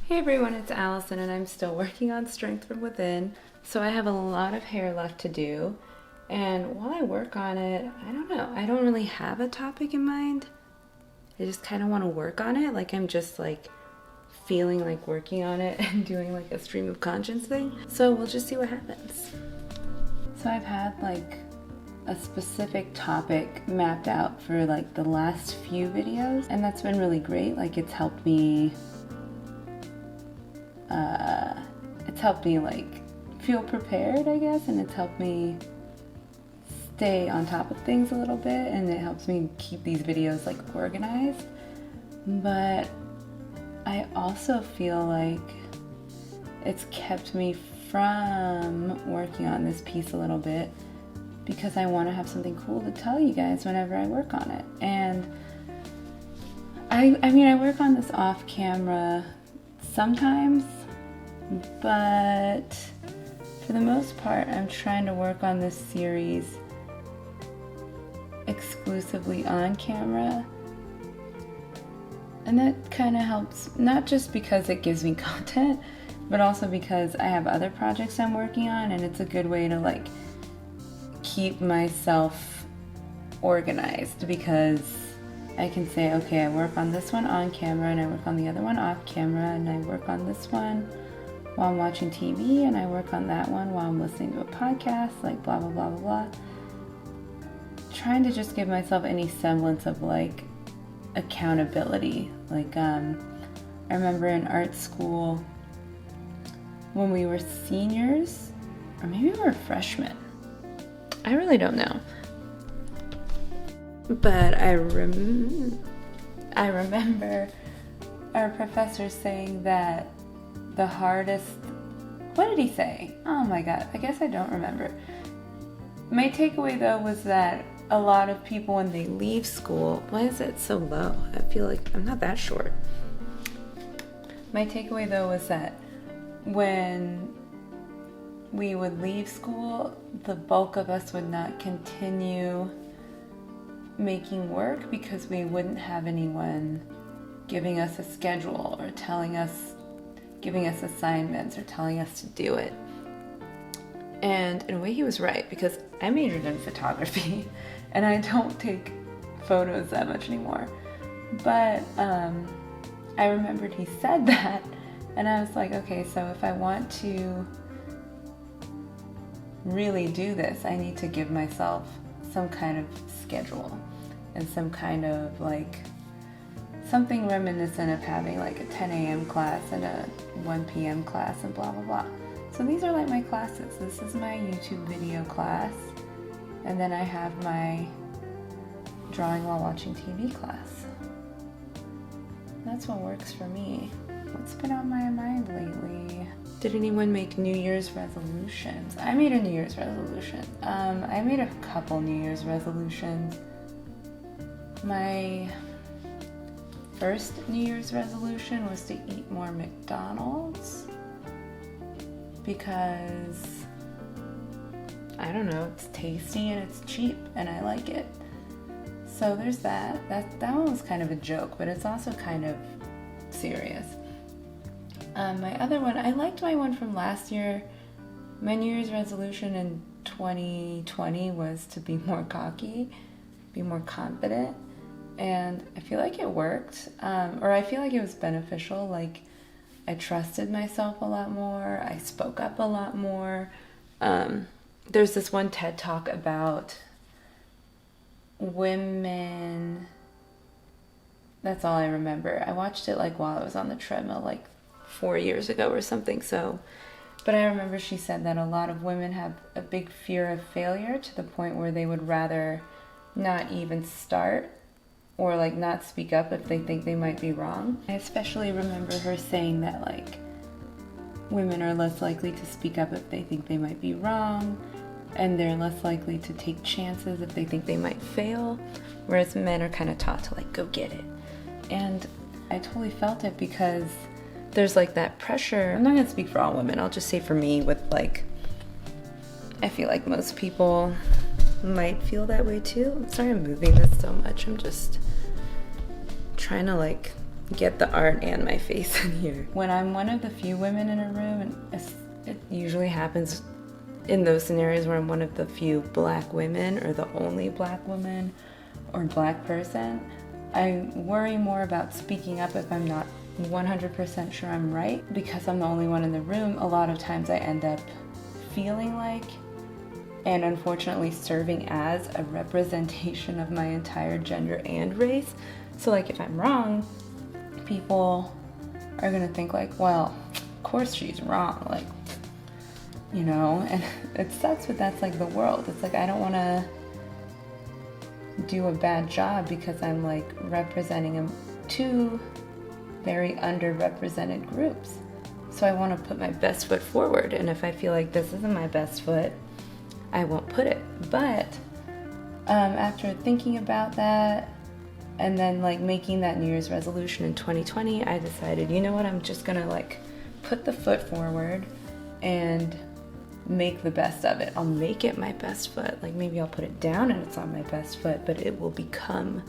Hey everyone, it's Allison and I'm still working on Strength from Within. So I have a lot of hair left to do, and while I work on it, I don't know, I don't really have a topic in mind. I just kind of want to work on it, like I'm just like feeling like working on it and doing like a stream of conscience thing. So we'll just see what happens. So I've had like a specific topic mapped out for like the last few videos, and that's been really great. Like it's helped me like feel prepared, I guess, and it's helped me stay on top of things a little bit, and it helps me keep these videos like organized. But I also feel like it's kept me from working on this piece a little bit because I want to have something cool to tell you guys whenever I work on it. And I mean, I work on this off camera sometimes, but for the most part, I'm trying to work on this series exclusively on camera. And that kind of helps, not just because it gives me content, but also because I have other projects I'm working on, and it's a good way to like keep myself organized, because I can say, okay, I work on this one on camera and I work on the other one off camera, and I work on this one while I'm watching TV, and I work on that one while I'm listening to a podcast, like blah, blah, blah, blah, blah. Trying to just give myself any semblance of like accountability. Like, I remember in art school when we were seniors, or maybe we were freshmen. I really don't know. But I remember our professor saying that the hardest, what did he say? Oh my god, I guess I don't remember. My takeaway though was that a lot of people, when they leave school, why is it so low? I feel like I'm not that short. My takeaway though was that when we would leave school, the bulk of us would not continue making work because we wouldn't have anyone giving us a schedule or giving us assignments or telling us to do it. And in a way he was right, because I majored in photography and I don't take photos that much anymore. But I remembered he said that, and I was like, okay, so if I want to really do this, I need to give myself some kind of schedule and some kind of like something reminiscent of having like a 10 a.m. class and a 1 p.m. class and blah, blah, blah. So these are like my classes. This is my YouTube video class, and then I have my drawing while watching TV class. That's what works for me. What's been on my mind lately? Did anyone make New Year's resolutions? I made a New Year's resolution. I made a couple New Year's resolutions. My first New Year's resolution was to eat more McDonald's because, I don't know, it's tasty and it's cheap and I like it. So there's that. That one was kind of a joke, but it's also kind of serious. My other one, I liked my one from last year. My New Year's resolution in 2020 was to be more cocky, be more confident, and I feel like it worked, or I feel like it was beneficial. Like, I trusted myself a lot more, I spoke up a lot more. There's this one TED Talk about women, that's all I remember. I watched it like while I was on the treadmill like 4 years ago or something, but I remember she said that a lot of women have a big fear of failure to the point where they would rather not even start or like not speak up if they think they might be wrong. I especially remember her saying that like women are less likely to speak up if they think they might be wrong, and they're less likely to take chances if they think they might fail, whereas men are kind of taught to like go get it. And I totally felt it, because there's like that pressure. I'm not gonna speak for all women, I'll just say for me, with like, I feel like most people might feel that way too. I'm sorry I'm moving this so much, I'm just trying to like get the art and my face in here. When I'm one of the few women in a room, and It usually happens in those scenarios where I'm one of the few black women or the only black woman or black person, I worry more about speaking up if I'm not 100% sure I'm right. Because I'm the only one in the room, a lot of times I end up feeling like, and unfortunately serving as, a representation of my entire gender and race. So like if I'm wrong, people are gonna think like, well, of course she's wrong, like, you know, and it sucks, but that's like the world. It's like I don't want to do a bad job because I'm like representing two very underrepresented groups. So I want to put my best foot forward, and if I feel like this isn't my best foot, I won't put it. But after thinking about that and then like making that New Year's resolution in 2020, I decided, you know what, I'm just gonna like put the foot forward and make the best of it. I'll make it my best foot. Like maybe I'll put it down and it's on my best foot, but it will become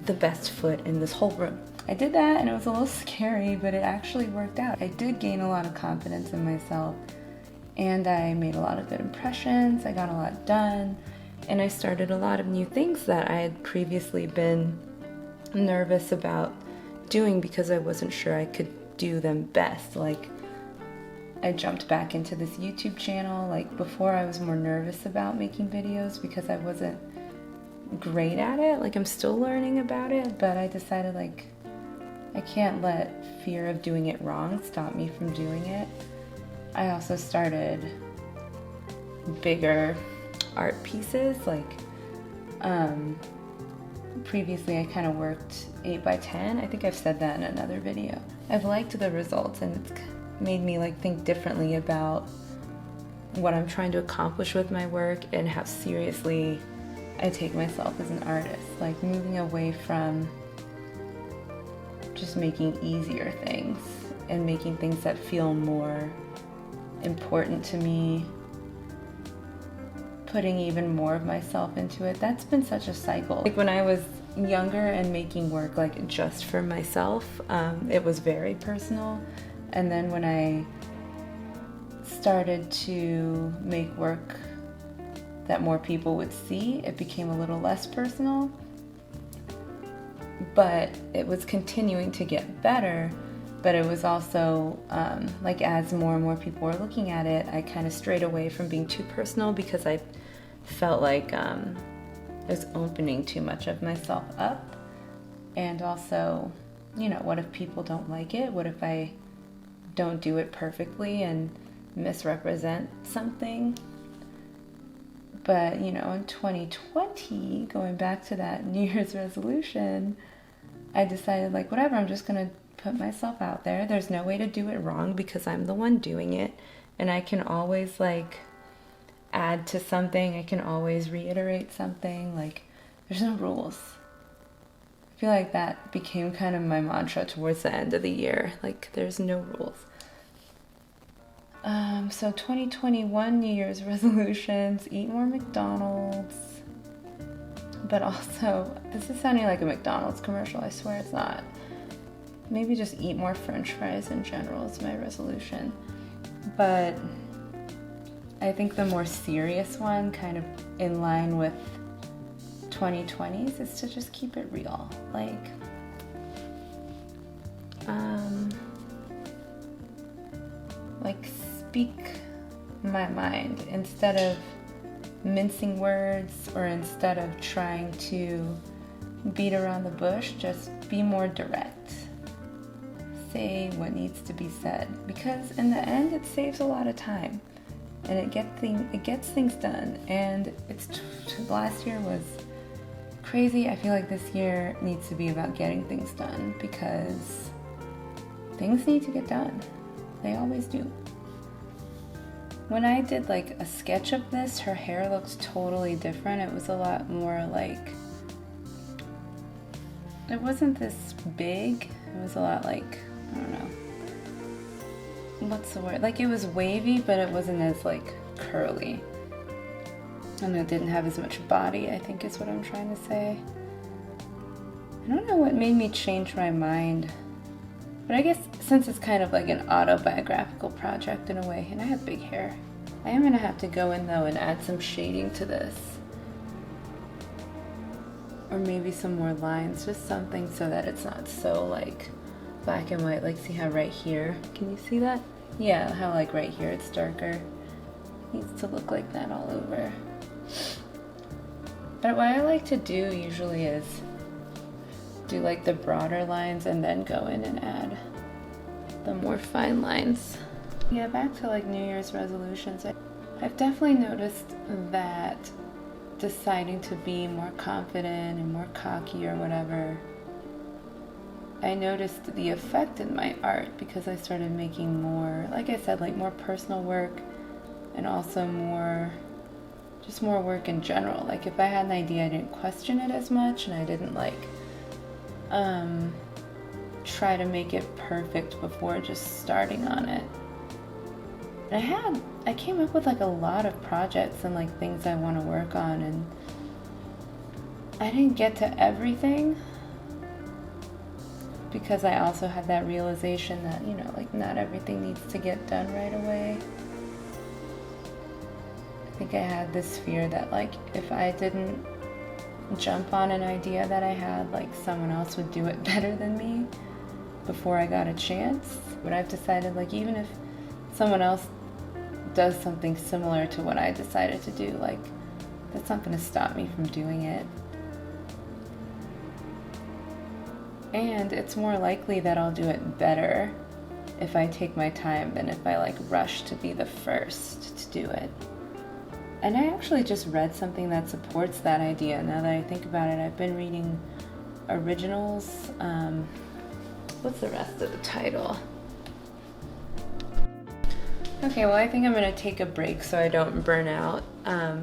the best foot in this whole room. I did that and it was a little scary, but it actually worked out. I did gain a lot of confidence in myself, and I made a lot of good impressions. I got a lot done, and I started a lot of new things that I had previously been nervous about doing because I wasn't sure I could do them best. Like I jumped back into this YouTube channel. Like before I was more nervous about making videos because I wasn't great at it. Like I'm still learning about it, but I decided like I can't let fear of doing it wrong stop me from doing it. I also started bigger art pieces. Like previously I kind of worked 8x10. I think I've said that in another video. I've liked the results, and it's made me like think differently about what I'm trying to accomplish with my work and how seriously I take myself as an artist. Like moving away from just making easier things and making things that feel more important to me, putting even more of myself into it. That's been such a cycle. Like when I was younger and making work like just for myself, it was very personal. And then when I started to make work that more people would see, it became a little less personal. But it was continuing to get better, but it was also like as more and more people were looking at it, I kind of strayed away from being too personal because I felt like I was opening too much of myself up. And also, you know, what if people don't like it? What if I don't do it perfectly and misrepresent something? But, you know, in 2020, going back to that New Year's resolution, I decided, like, whatever, I'm just going to put myself out there. There's no way to do it wrong because I'm the one doing it. And I can always, like, add to something. I can always reiterate something. Like, there's no rules. I feel like that became kind of my mantra towards the end of the year. Like, there's no rules. So 2021 New Year's resolutions: eat more McDonald's. But also, this is sounding like a McDonald's commercial, I swear it's not. Maybe just eat more French fries in general is my resolution. But I think the more serious one, kind of in line with 2020's, is to just keep it real. Like speak my mind instead of mincing words, or instead of trying to beat around the bush. Just be more direct. Say what needs to be said, because in the end it saves a lot of time and it gets things done. And last year was crazy. I feel like this year needs to be about getting things done, because things need to get done. They always do. When I did like a sketch of this, her hair looked totally different. It was a lot more like, it wasn't this big. It was a lot like, I don't know, what's the word? Like it was wavy, but it wasn't as like curly. And it didn't have as much body, I think is what I'm trying to say. I don't know what made me change my mind But I guess since it's kind of like an autobiographical project in a way, and I have big hair, I am going to have to go in though and add some shading to this. Or maybe some more lines, just something so that it's not so like black and white. Like see how right here, can you see that? Yeah, how like right here it's darker. Needs to look like that all over. But what I like to do usually is do like the broader lines and then go in and add the more fine lines. Yeah, back to like New Year's resolutions. I've definitely noticed that deciding to be more confident and more cocky or whatever, I noticed the effect in my art because I started making more, like I said, like more personal work and also more, just more work in general. Like if I had an idea, I didn't question it as much and I didn't like try to make it perfect before just starting on it. I came up with like a lot of projects and like things I want to work on, and I didn't get to everything because I also had that realization that, you know, like not everything needs to get done right away. I think I had this fear that like if I didn't jump on an idea that I had, like someone else would do it better than me before I got a chance. But I've decided like even if someone else does something similar to what I decided to do, like that's not going to stop me from doing it. And it's more likely that I'll do it better if I take my time than if I like rush to be the first to do it. And I actually just read something that supports that idea now that I think about it. I've been reading Originals. What's the rest of the title? Okay, well I think I'm going to take a break so I don't burn out.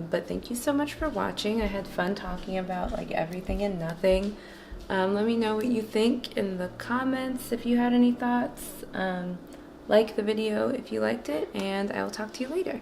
But thank you so much for watching. I had fun talking about like everything and nothing. Let me know what you think in the comments if you had any thoughts. Like the video if you liked it, and I will talk to you later.